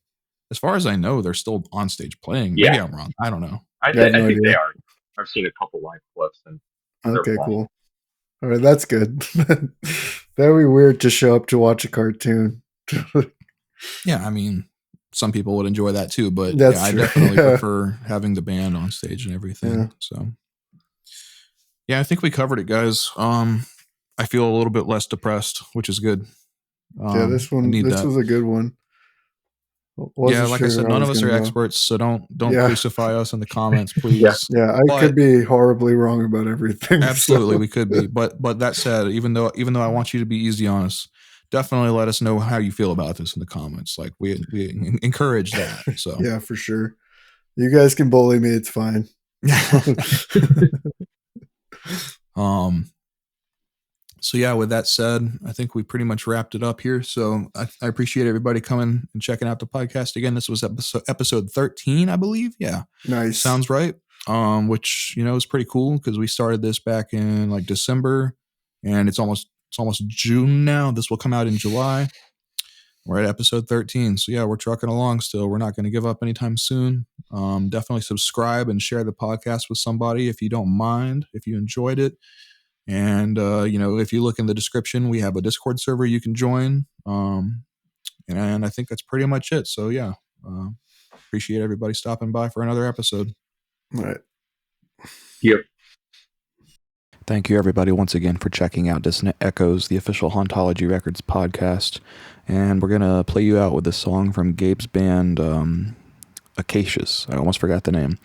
as far as I know, they're still on stage playing. Maybe Yeah. I'm wrong. I don't know. I Yeah, I have no think they idea. are. I've seen a couple live clips and they're Okay, fun. cool. All right, that's good. That'd be weird to show up to watch a cartoon. Yeah, I mean, some people would enjoy that too, but That's yeah, I true, definitely yeah. prefer having the band on stage and everything. Yeah. So yeah, I think we covered it, guys. I feel a little bit less depressed, which is good. Yeah, this I need was that. a good one. Yeah, like I said, Sure none was of us are gonna go. experts, so don't Yeah. crucify us in the comments, please. Yeah, I But- could be horribly wrong about everything. Absolutely, so- we could be. But that said, even though I want you to be easy on us, definitely let us know how you feel about this in the comments. Like we encourage that. So Yeah, for sure. You guys can bully me, it's fine. So yeah, with that said, I think we pretty much wrapped it up here. So I appreciate everybody coming and checking out the podcast again. This was episode 13, I believe. Yeah. Nice. Sounds right. Which, you know, is pretty cool because we started this back in like December and it's almost June now. This will come out in July. We're at episode 13. So yeah, we're trucking along still. We're not going to give up anytime soon. Definitely subscribe and share the podcast with somebody if you don't mind, if you enjoyed it. And, you know, if you look in the description, we have a Discord server you can join. And I think that's pretty much it. So yeah, appreciate everybody stopping by for another episode. All right. Yep. Thank you, everybody, once again for checking out Dissonant Echoes, the official Hauntology Records podcast. And we're going to play you out with a song from Gabe's band, Acacius. I almost forgot the name.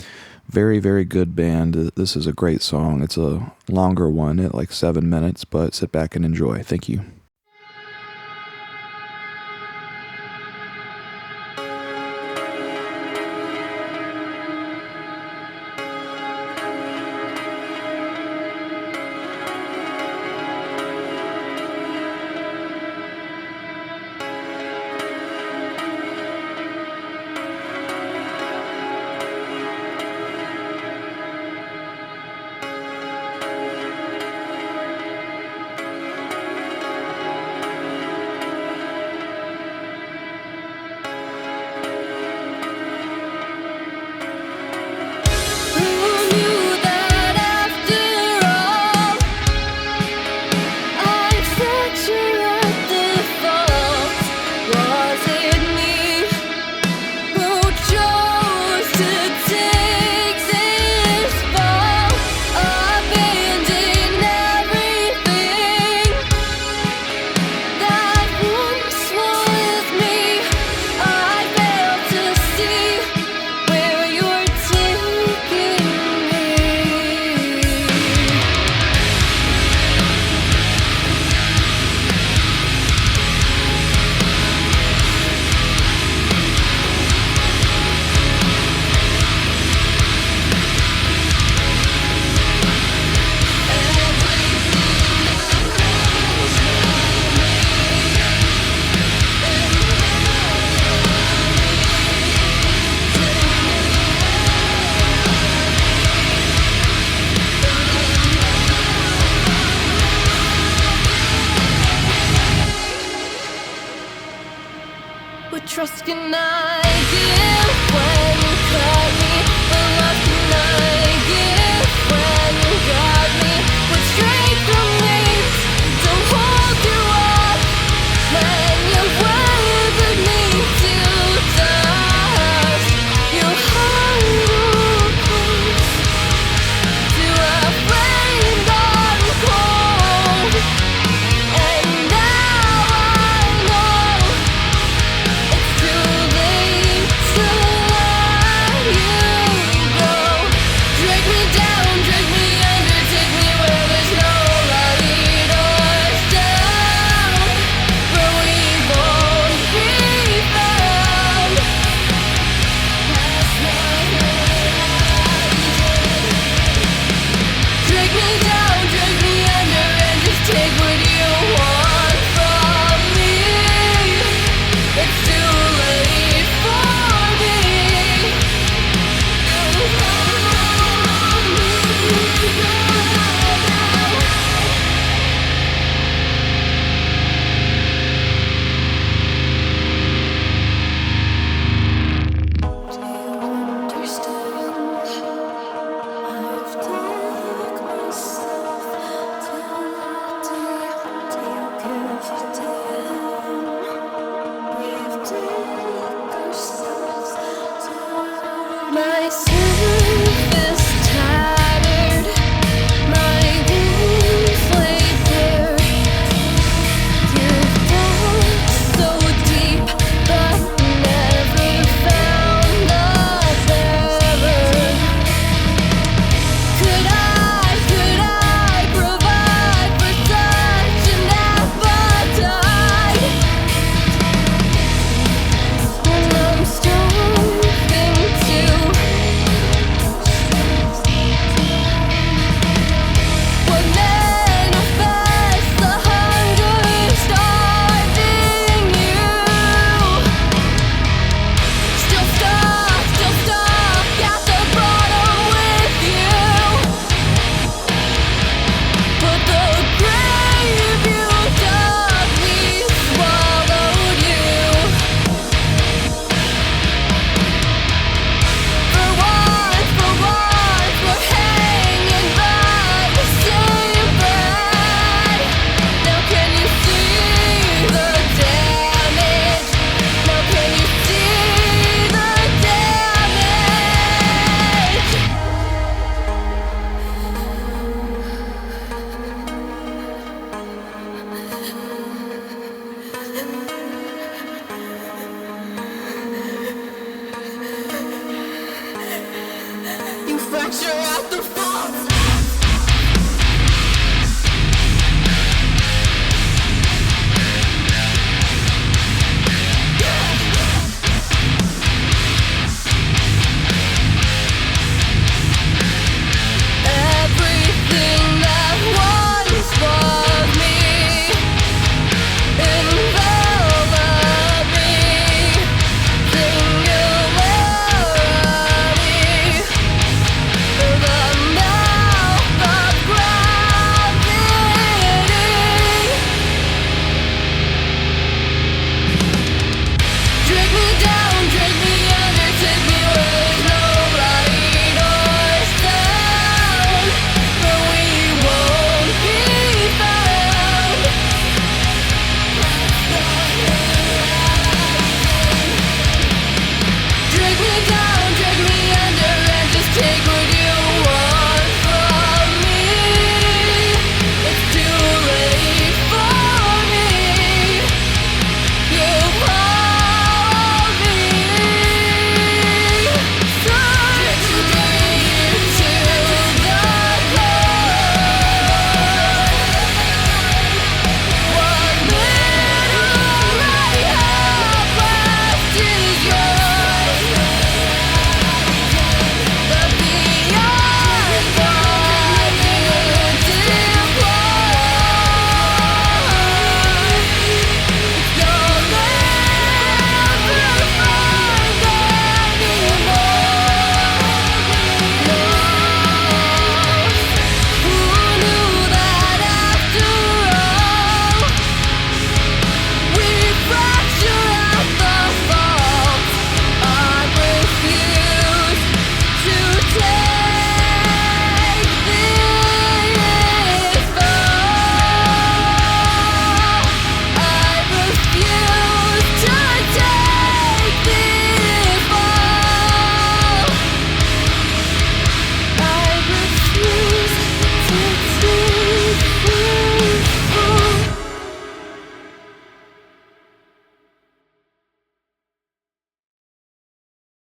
Very, very good band. This is a great song. It's a longer one at like 7 minutes, but sit back and enjoy. Thank you. Trust can I give?